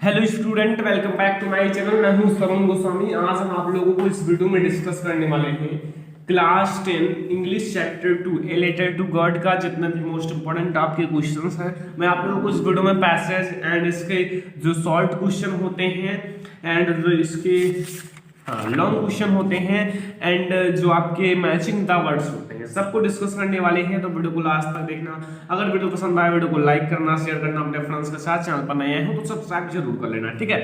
Hello student, welcome back to my channel. मैं हूं श्रवण गोस्वामी। आज हम आप लोगों को इस वीडियो में डिस्कस करने वाले हैं class 10 English chapter 2 a letter to God का जितने भी मोस्ट इंपोर्टेंट आपके क्वेश्चंस हैं, मैं आप लोगों को इस वीडियो में पैसेज एंड इसके जो शॉर्ट क्वेश्चन होते हैं एंड जो इसके लॉन्ग क्वेश्चन होते हैं एंड जो आपके मैचिंग द वर्ड्स होते हैं सबको डिस्कस करने वाले हैं। तो वीडियो को लास्ट तक देखना। अगर वीडियो पसंद आए वीडियो को लाइक करना, शेयर करना अपने फ्रेंड्स के साथ। चैनल पर नए हो तो सब्सक्राइब जरूर कर लेना, ठीक है।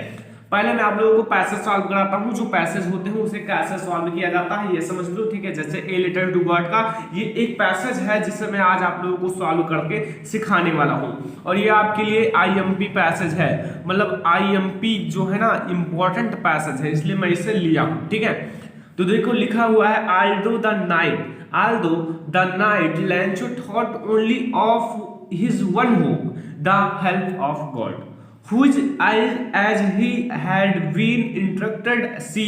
पहले मैं आप लोगों को पैसेज सॉल्व कराता हूं। जो पैसेज होते हैं उसे कैसे सॉल्व किया जाता है ये समझ लो, ठीक है। जैसे ए लेटर टू गॉड का ये एक पैसेज है जिसे मैं आज आप लोगों को सॉल्व करके सिखाने वाला हूं और ये आपके लिए आईएमपी पैसेज है। मतलब आईएमपी जो है ना इंपॉर्टेंट पैसेज है, इसलिए मैं इसे लिया हूं, ठीक है। तो देखो लिखा हुआ है although the night Lancho thought only of his one hope, the help of God, which as he had been instructed see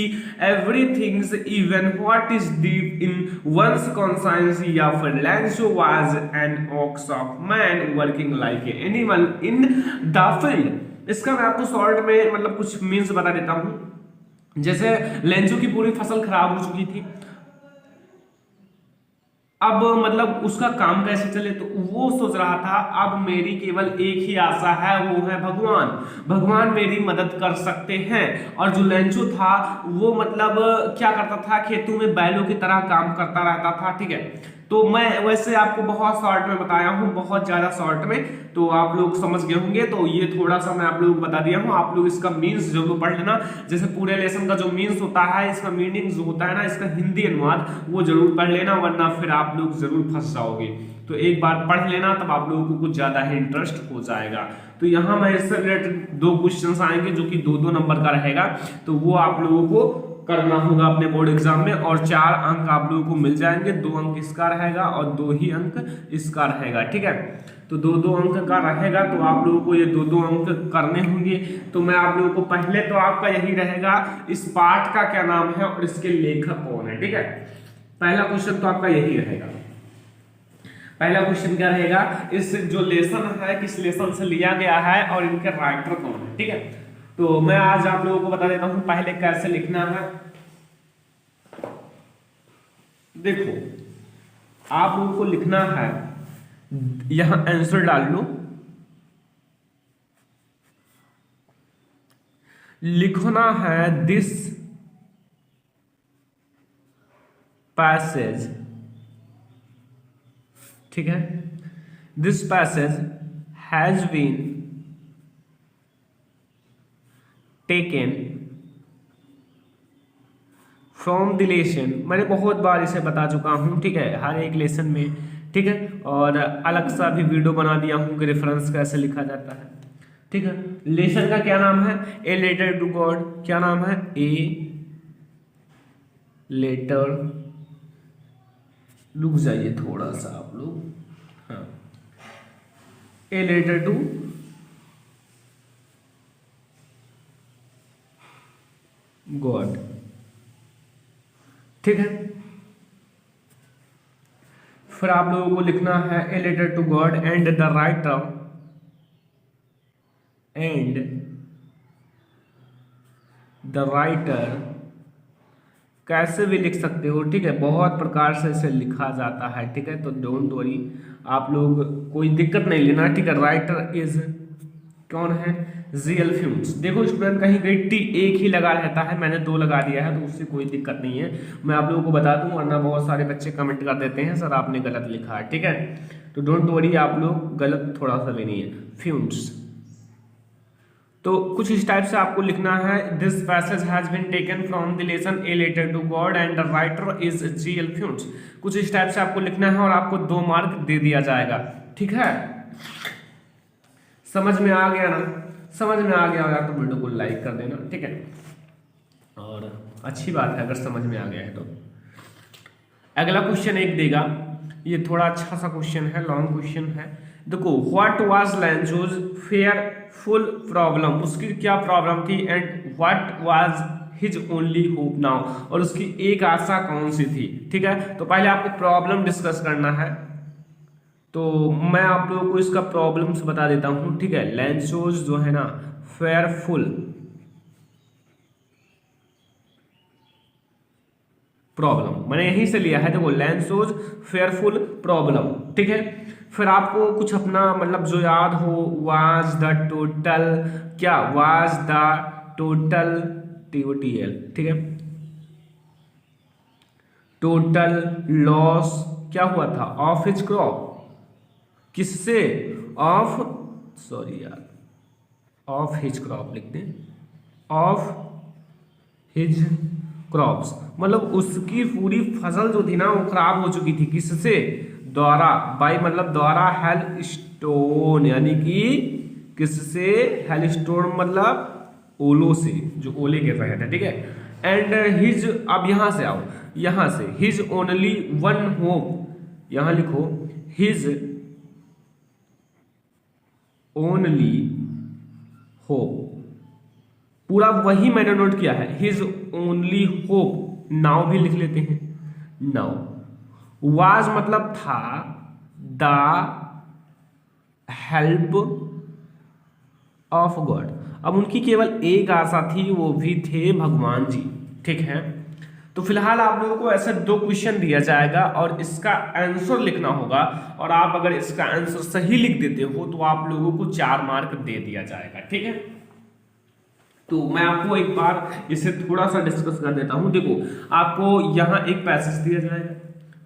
everything's even what is deep in one's conscience, या फिर Lancho was an ox of man working like an animal in the field। इसका मैं आपको short में मतलब कुछ means बता देता हूं। जैसे लेंचो की पूरी फसल खराब हो चुकी थी, अब मतलब उसका काम कैसे चले, तो वो सोच रहा था अब मेरी केवल एक ही आशा है, वो है भगवान मेरी मदद कर सकते हैं। और जो लेंचो था वो मतलब क्या करता था, खेतों में बैलों की तरह काम करता रहता था, ठीक है। तो मैं वैसे आपको बहुत शॉर्ट में बताया हूँ, बहुत ज्यादा शॉर्ट में, तो आप लोग समझ गए होंगे। तो ये थोड़ा सा मैं आप लोगों को बता दिया हूँ, आप लोग इसका मीन्स जरूर पढ़ लेना। जैसे पूरे लेसन का जो मीन्स होता है, इसका मीनिंग जो होता है ना, इसका हिंदी अनुवाद वो जरूर पढ़ लेना, वरना फिर आप लोग जरूर फंस जाओगे। तो एक बार पढ़ लेना, तब आप लोगों को कुछ ज्यादा ही इंटरेस्ट हो जाएगा। तो यहाँ मैं इससे रिलेटेड 2 क्वेश्चन आएंगे जो कि 2-2 नंबर का रहेगा, तो वो आप लोगों को करना होगा अपने बोर्ड एग्जाम में और 4 अंक आप लोगों को मिल जाएंगे। 2 अंक इसका रहेगा और 2 ही अंक इसका रहेगा, ठीक है। तो 2-2 अंक का रहेगा, तो आप लोगों को ये 2-2 अंक करने होंगे। तो मैं आप लोगों को पहले तो आपका यही रहेगा, इस पाठ का क्या नाम है और इसके लेखक कौन है, ठीक है। पहला क्वेश्चन तो आपका यही रहेगा। पहला क्वेश्चन क्या रहेगा, इस जो लेसन है किस लेसन से लिया गया है और इनके राइटर कौन है, ठीक है। तो मैं आज आप लोगों को बता देता हूं पहले कैसे लिखना है। देखो आप लोगों को लिखना है, यहां आंसर डाल लो, लिखना है दिस पैसेज, ठीक है। This passage has been taken from the lesson. मैंने बहुत बार इसे बता चुका हूं, ठीक है, हर एक लेसन में, ठीक है। और अलग सा भी वीडियो बना दिया हूं कि रेफरेंस कैसे लिखा जाता है, ठीक है। लेसन का क्या नाम है, ए लेटर टू गॉड। क्या नाम है, ए लेटर, रुक जाइए थोड़ा सा आप लोग, हाँ, ए लेटर टू गॉड, ठीक है। फिर आप लोगों को लिखना है a letter to God and the writer कैसे भी लिख सकते हो, ठीक है। बहुत प्रकार से इसे लिखा जाता है, ठीक है। तो डोंट वरी, आप लोग कोई दिक्कत नहीं लेना, ठीक है। राइटर इज कौन है, जीएल फ्यूम्स। देखो स्टूडेंट कहीं कहीं टी एक ही लगा रहता है, मैंने 2 लगा दिया है, तो उससे कोई दिक्कत नहीं है, मैं आप लोगों को बता दूं, वरना बहुत सारे बच्चे कमेंट कर देते हैं सर आपने गलत लिखा है, ठीक है। तो डोंट वरी, आप लोग गलत थोड़ा सा भी नहीं है, फ्यूम्स। तो कुछ इस टाइप से आपको लिखना है, this passage has been taken from the lesson a letter to God and the writer is G L Fuentes. कुछ इस टाइप से आपको लिखना है और आपको 2 मार्क दे दिया जाएगा, ठीक है। समझ में आ गया ना, समझ में आ गया होगा तो वीडियो को लाइक कर देना, ठीक है। और अच्छी बात है अगर समझ में आ गया है तो। अगला क्वेश्चन एक देगा, ये थोड़ा अच्छा सा क्वेश्चन है, लॉन्ग क्वेश्चन है। देखो, what was Lencho's fearful problem, उसकी क्या प्रॉब्लम थी, and what was his only hope now, और उसकी एक आशा कौन सी थी, ठीक है। तो पहले आपको प्रॉब्लम डिस्कस करना है, तो मैं आप लोगों को इसका प्रॉब्लम्स बता देता हूँ, ठीक है। लेंचोज जो है ना फेयरफुल प्रॉब्लम, मैंने यहीं से लिया है। देखो लैंड शोज फेयरफुल प्रॉब्लम, ठीक है। फिर आपको कुछ अपना मतलब जो याद हो, वाज द टोटल, क्या वाज द टोटल TOTL, ठीक है, टोटल लॉस क्या हुआ था ऑफ हिज क्रॉप, किससे, ऑफ, सॉरी यार, ऑफ हिज क्रॉप लिखते हैं, ऑफ हिज क्रॉप्स, मतलब उसकी पूरी फसल जो थी ना वो खराब हो चुकी थी, किससे, द्वारा, बाई मतलब द्वारा, हेल स्टोन, यानी कि किससे, हेल स्टोन मतलब ओलो से, जो ओले गिर रहे थे, ठीक है। एंड हिज, अब यहां से आओ, यहां से हिज ओनली वन होप, यहां लिखो हिज ओनली होप, पूरा वही मैंने नोट किया है, हिज ओनली होप, नाउ भी लिख लेते हैं, नाउ वाज मतलब था, द हेल्प ऑफ गॉड, अब उनकी केवल एक आशा थी, वो भी थे भगवान जी, ठीक है। तो फिलहाल आप लोगों को ऐसे 2 क्वेश्चन दिया जाएगा और इसका आंसर लिखना होगा, और आप अगर इसका आंसर सही लिख देते हो तो आप लोगों को 4 मार्क दे दिया जाएगा, ठीक है। तो मैं आपको एक बार इसे थोड़ा सा डिस्कस कर देता हूं। देखो आपको यहाँ एक पैसेज दिया जाएगा,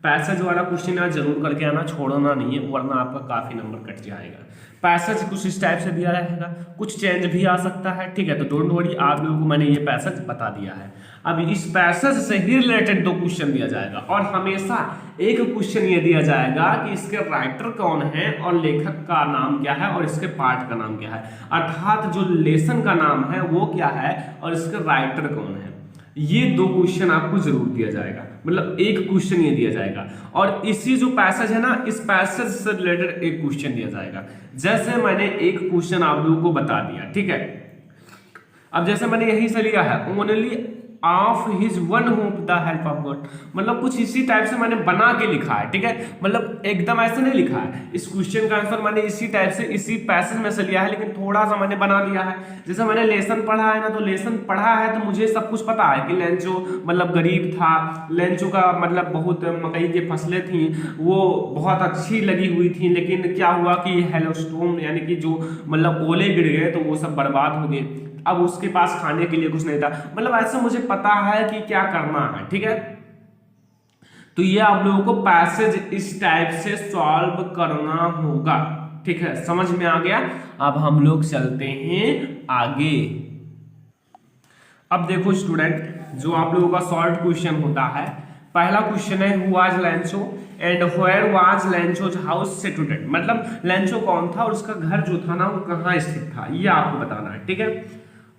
पैसेज वाला क्वेश्चन आप जरूर करके आना, छोड़ना नहीं है, वरना आपका काफी नंबर कट जाएगा। पैसेज कुछ इस टाइप से दिया रहेगा, कुछ चेंज भी आ सकता है, ठीक है। तो डोंट वरी, आप लोगों को मैंने ये पैसेज बता दिया है। अब इस पैसेज से ही रिलेटेड 2 क्वेश्चन दिया जाएगा, और हमेशा एक क्वेश्चन ये दिया जाएगा कि इसके राइटर कौन है और लेखक का नाम क्या है और इसके पार्ट का नाम क्या है, अर्थात जो लेसन का नाम है वो क्या है और इसके राइटर कौन है। ये 2 क्वेश्चन आपको जरूर दिया जाएगा, मतलब एक क्वेश्चन ये दिया जाएगा, और इसी जो पैसेज है ना, इस पैसेज से रिलेटेड एक क्वेश्चन दिया जाएगा। जैसे मैंने एक क्वेश्चन आप लोगों को बता दिया, ठीक है। अब जैसे मैंने यहीं से लिया है, only of his one hope the help of God, मतलब कुछ इसी टाइप से मैंने बना के लिखा है, ठीक है, मतलब एकदम ऐसे नहीं लिखा है। इस क्वेश्चन का आंसर मैंने इसी टाइप से इसी पैसेज में से लिया है, लेकिन थोड़ा सा मैंने बना दिया है। जैसे मैंने लेसन पढ़ा है ना, तो लेसन पढ़ा है तो मुझे सब कुछ पता है कि लेंचो मतलब गरीब था, लेंचो का मतलब बहुत मकई की फसलें थी वो बहुत अच्छी लगी हुई थी, लेकिन क्या हुआ कि हेलोस्टोन यानी कि जो मतलब ओले गिर गए तो वो सब बर्बाद हो गए, अब उसके पास खाने के लिए कुछ नहीं था, मतलब ऐसा मुझे पता है कि क्या करना है, ठीक है। तो ये आप लोगों को पैसेज इस टाइप से सॉल्व करना होगा, ठीक है, समझ में आ गया। अब हम लोग चलते हैं आगे। अब देखो स्टूडेंट, जो आप लोगों का शॉर्ट क्वेश्चन होता है, पहला क्वेश्चन है who was Lencho and where was Lencho's house situated, मतलब लैंचो कौन था और उसका घर जो था ना वो कहाँ स्थित था, ये आपको बताना है, ठीक है।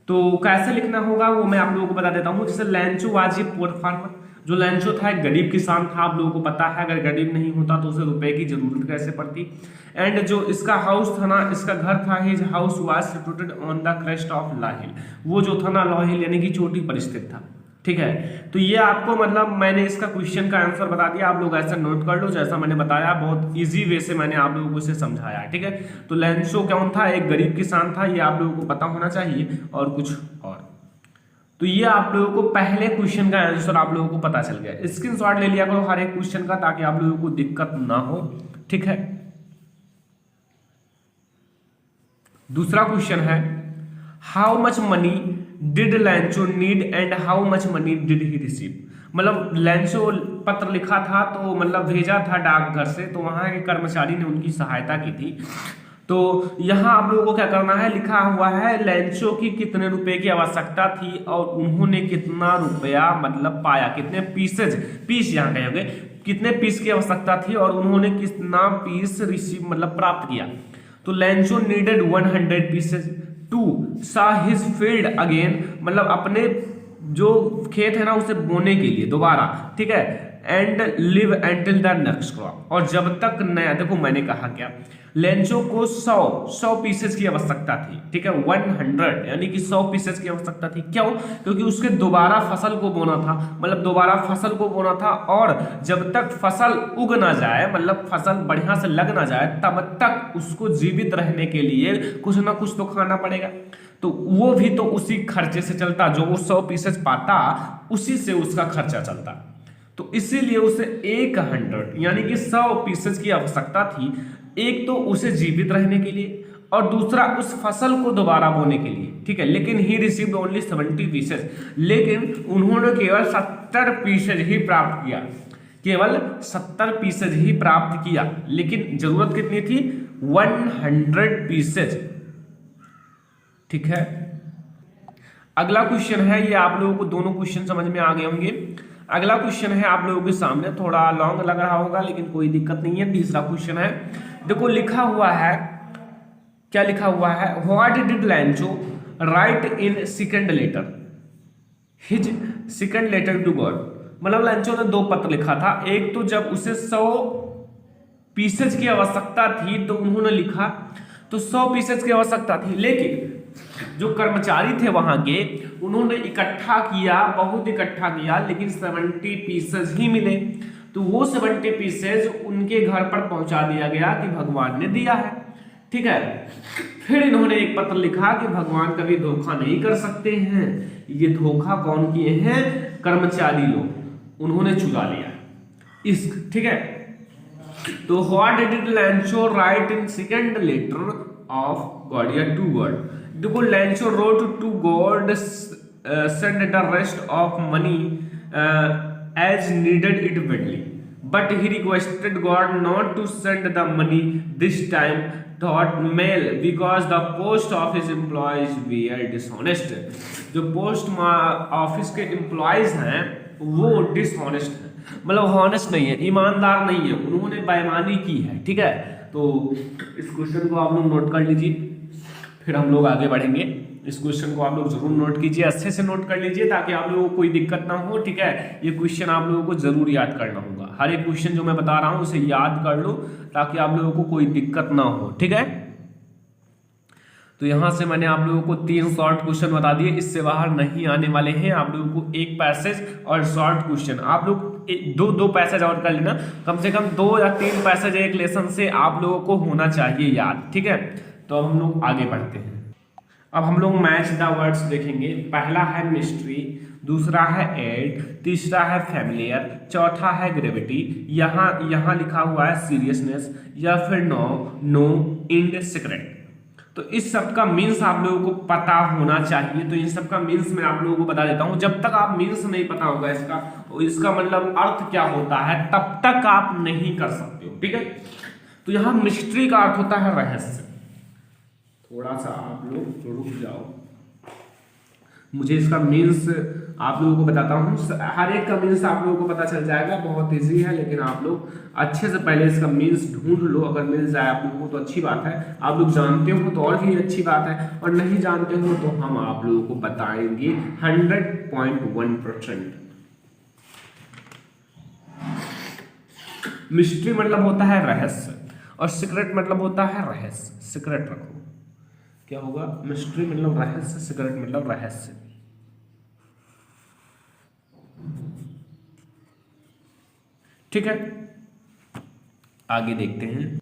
तो कैसे लिखना होगा वो मैं आप लोगों को बता देता हूँ। जैसे लैंचो वाज ए पुअर फार्मर, जो लैंचो था एक गरीब किसान था, आप लोगों को पता है, अगर गरीब नहीं होता तो उसे रुपए की जरूरत कैसे पड़ती। एंड जो इसका हाउस था ना, इसका घर था, his house was situated on the crest of low hill, वो जो था ना ला हिल यानी कि चोटी पर स्थित था, ठीक है। तो ये आपको मतलब मैंने इसका क्वेश्चन का आंसर बता दिया, आप लोग ऐसा नोट कर लो, जैसा मैंने बताया बहुत इजी वे से मैंने आप लोगों को इसे समझाया, ठीक है। तो लैंचो कौन था, एक गरीब किसान था, ये आप लोगों को पता होना चाहिए, और कुछ और। तो ये आप लोगों को पहले क्वेश्चन का आंसर आप लोगों को पता चल गया। स्क्रीनशॉट ले लिया करो हर एक क्वेश्चन का, ताकि आप लोगों को दिक्कत ना हो, ठीक है। दूसरा क्वेश्चन है how much money did लैंचो need and how much money did he receive, मतलब लैंचो पत्र लिखा था तो मतलब भेजा था डाकघर से, तो वहां के कर्मचारी ने उनकी सहायता की थी। तो यहाँ आप लोगों को क्या करना है, लिखा हुआ है लैंचो की कितने रुपए की आवश्यकता थी और उन्होंने कितना रुपया मतलब पाया, कितने पीस यहाँ कहोगे, कितने पीस की आवश्यकता थी और उन्होंने कितना पीस रिसीव मतलब प्राप्त किया। तो Lencho needed 100 pieces to sow his field again, मतलब अपने जो खेत है ना उसे बोने के लिए दोबारा, ठीक है। And live until the next crop, और जब तक नया, देखो मैंने कहा क्या, लेंचो को 100 पीसेस की आवश्यकता थी, ठीक है, 100 यानी कि 100 पीसेस की आवश्यकता थी। क्यों? क्योंकि उसके दोबारा फसल को बोना था, मतलब दोबारा फसल को बोना था, और जब तक फसल उग ना जाए, मतलब फसल बढ़िया से लग ना जाए, तब तक उसको जीवित रहने के लिए कुछ ना कुछ तो खाना पड़ेगा। तो वो भी तो उसी खर्चे से चलता, जो वो 100 पीसेज पाता उसी से उसका खर्चा चलता। तो इसीलिए उसे 100 यानी कि 100 पीसेज की आवश्यकता थी। एक तो उसे जीवित रहने के लिए और दूसरा उस फसल को दोबारा बोने के लिए, ठीक है। लेकिन ही रिसीव्ड ओनली 70 पीसेज, लेकिन उन्होंने केवल 70 पीसेज ही प्राप्त किया, केवल 70 पीसेज ही प्राप्त किया। लेकिन जरूरत कितनी थी? 100 पीसेज, ठीक है। अगला क्वेश्चन है, ये आप लोगों को दोनों क्वेश्चन समझ में आ गए होंगे। अगला क्वेश्चन है आप लोगों के सामने, थोड़ा लॉन्ग लग रहा होगा लेकिन कोई दिक्कत नहीं है। तीसरा क्वेश्चन है, देखो लिखा हुआ है, क्या लिखा हुआ है? What did Lencho write in second letter, his second letter to God. मतलब लैंचो ने 2 पत्र लिखा था। एक तो जब उसे 100 पीसेज की आवश्यकता थी तो उन्होंने लिखा, तो 100 पीसेज की आवश्यकता थी, लेकिन जो कर्मचारी थे वहां के, उन्होंने इकट्ठा किया, बहुत इकट्ठा किया, लेकिन 70 पीसेज ही मिले। तो वो 70 पीसेज उनके घर पर पहुंचा दिया गया कि भगवान ने दिया है, ठीक है। फिर इन्होंने एक पत्र लिखा कि भगवान कभी धोखा नहीं कर सकते हैं। ये धोखा कौन किए हैं? कर्मचारी लोग, उन्होंने चुरा लिया इस, ठीक है। तो what did Lencho write in second letter of God या टू गॉड। देखो Lencho wrote to God send the rest of money as needed it badly, but he requested God not to send the money this time thought mail because the post office employees were dishonest। जो post office के employees हैं वो dishonest है, मतलब honest नहीं है, ईमानदार नहीं है, उन्होंने बेईमानी की है, ठीक है। तो इस क्वेश्चन को आप लोग नोट कर लीजिए, फिर हम लोग आगे बढ़ेंगे। इस क्वेश्चन को आप लोग जरूर नोट कीजिए, अच्छे से नोट कर लीजिए ताकि आप लोगों को कोई दिक्कत ना हो, ठीक है। ये क्वेश्चन आप लोगों को जरूर याद करना होगा, हर एक क्वेश्चन जो मैं बता रहा हूं उसे याद कर लो ताकि आप लोगों को कोई दिक्कत ना हो, ठीक है। तो यहां से मैंने आप लोगों को 3 शॉर्ट क्वेश्चन बता दिए, इससे बाहर नहीं आने वाले हैं। आप लोगों को एक पैसेज और शॉर्ट क्वेश्चन, आप लोग दो पैसेज और कर लेना, कम से कम 2 या 3 पैसेज एक लेसन से आप लोगों को होना चाहिए याद, ठीक है। तो हम लोग आगे बढ़ते हैं। अब हम लोग मैच द वर्ड्स देखेंगे। पहला है मिस्ट्री, दूसरा है एड, तीसरा है फैमिलियर, चौथा है ग्रेविटी, यहाँ लिखा हुआ है सीरियसनेस, या फिर नो इंड सीक्रेट। तो इस सब का मीन्स आप लोगों को पता होना चाहिए। तो इन सब का मीन्स मैं आप लोगों को बता देता हूं। जब तक आप मीन्स नहीं पता होगा इसका मतलब अर्थ क्या होता है, तब तक आप नहीं कर सकते हो, ठीक है। तो यहाँ मिस्ट्री का अर्थ होता है रहस्य। थोड़ा सा आप लोग रुक जाओ, मुझे इसका मीन्स आप लोगों को बताता हूँ। हर एक का मीन्स आप लोगों को पता चल जाएगा, बहुत इजी है, लेकिन आप लोग अच्छे से पहले इसका मीन्स ढूंढ लो। अगर मिल जाए आप लोगों को तो अच्छी बात है, आप लोग जानते हो तो और भी अच्छी बात है, और नहीं जानते हो तो हम आप लोगों को बताएंगे 100.1%। मिस्ट्री मतलब होता है रहस्य, और सीक्रेट मतलब होता है रहस्य। सीक्रेट रखो, क्या होगा? मिस्ट्री मतलब रहस्य, सीक्रेट मतलब रहस्य। ठीक है, आगे देखते हैं।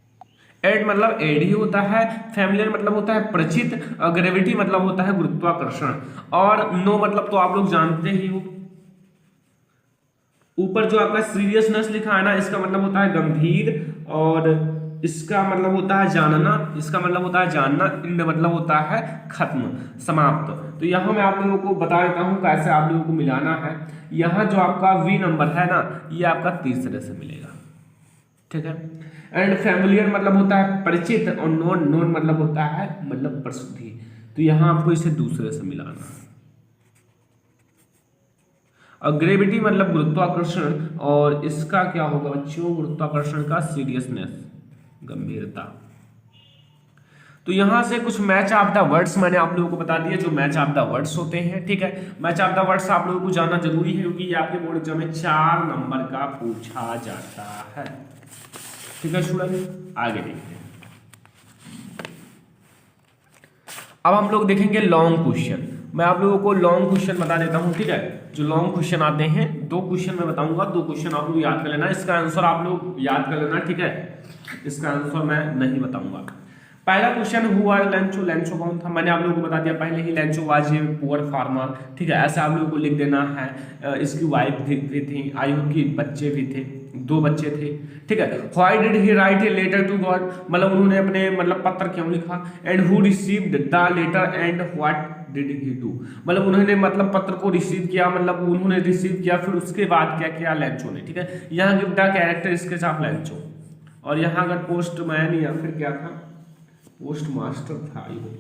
एड मतलब एड ही होता है, फैमिलियर मतलब होता है परिचित, और ग्रेविटी मतलब होता है गुरुत्वाकर्षण, और नो मतलब तो आप लोग जानते ही हो। ऊपर जो आपका सीरियसनेस लिखा है ना, इसका मतलब होता है गंभीर, और इसका मतलब होता है जानना, इसका मतलब होता है जानना, इंड मतलब होता है खत्म, समाप्त। तो यहाँ मैं आप लोगों को बता देता हूँ कैसे आप लोगों को मिलाना है। यहाँ जो आपका वी नंबर है ना, ये आपका तीसरे से मिलेगा, ठीक है। एंड फैमिलियर मतलब होता है परिचित, और नोन मतलब होता है मतलब प्रसिद्धि। तो यहाँ आपको इसे दूसरे से मिलाना है। और ग्रेविटी मतलब गुरुत्वाकर्षण, और इसका क्या होगा बच्चों? गुरुत्वाकर्षण का सीरियसनेस, गंभीरता। तो यहां से कुछ मैच ऑफ द वर्ड्स मैंने आप लोगों को बता दिया, जो मैच ऑफ द वर्ड्स होते हैं, ठीक है। मैच ऑफ द वर्ड्स आप लोगों को जानना जरूरी है, क्योंकि ये आपके बोर्ड एग्जाम में 4 नंबर का पूछा जाता है, ठीक है स्टूडेंट। आगे देखते हैं। अब हम लोग देखेंगे लॉन्ग क्वेश्चन। मैं आप लोगों को लॉन्ग क्वेश्चन बता देता हूं, ठीक है। जो लॉन्ग क्वेश्चन आते हैं, 2 क्वेश्चन मैं बताऊंगा, 2 क्वेश्चन आप लोग याद कर लेना, इसका आंसर आप लोग याद कर लेना, ठीक है। इसका आंसर मैं नहीं बताऊंगा। पहला क्वेश्चन हुआ लेंचो, लेंचो कौन था, मैंने आप लोगों को बता दिया पहले ही, Lencho was a poor farmer, ठीक है, ऐसा आप लोगों को लिख देना है। इसकी वाइफ भी थी, आयु की बच्चे भी थे, 2 बच्चे थे, ठीक है। Why did he write a letter to God, मतलब उन्होंने अपने मतलब पत्र क्यों लिखा, and who received the letter and what did he do, मतलब उन्होंने मतलब पत्र को रिसीव किया, मतलब उन्होंने रिसीव किया, फिर उसके बाद क्या किया लेंचो ने, ठीक है। यहाँ give the character sketch of Lencho, और यहाँ अगर पोस्टमैन या फिर क्या था, पोस्ट मास्टर था, ये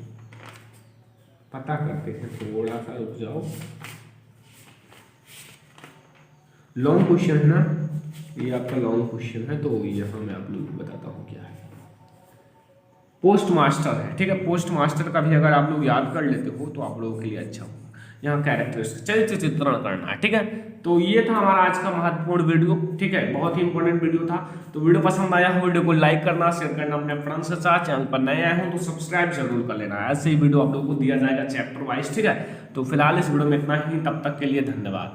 पता करते थे, थोड़ा सा रुक जाओ, लॉन्ग क्वेश्चन है ना ये, आपका लॉन्ग क्वेश्चन है, तो यहाँ मैं आप लोगों को बताता हूँ क्या है। पोस्ट मास्टर है, ठीक है, पोस्ट मास्टर का भी अगर आप लोग याद कर लेते हो तो आप लोगों के लिए अच्छा हो। यहाँ कैरेक्टरिस्टिक चरित्र चित्रण करना है, ठीक है। तो ये था हमारा आज का महत्वपूर्ण वीडियो, ठीक है, बहुत ही इंपॉर्टेंट वीडियो था। तो वीडियो पसंद आया हो, वीडियो को लाइक करना, शेयर करना अपने फ्रेंड्स के साथ, चैनल पर नए आए हो तो सब्सक्राइब जरूर कर लेना, ऐसे ही वीडियो आप लोगों को दिया जाएगा चैप्टर वाइज, ठीक है। तो फिलहाल इस वीडियो में इतना ही, तब तक के लिए धन्यवाद।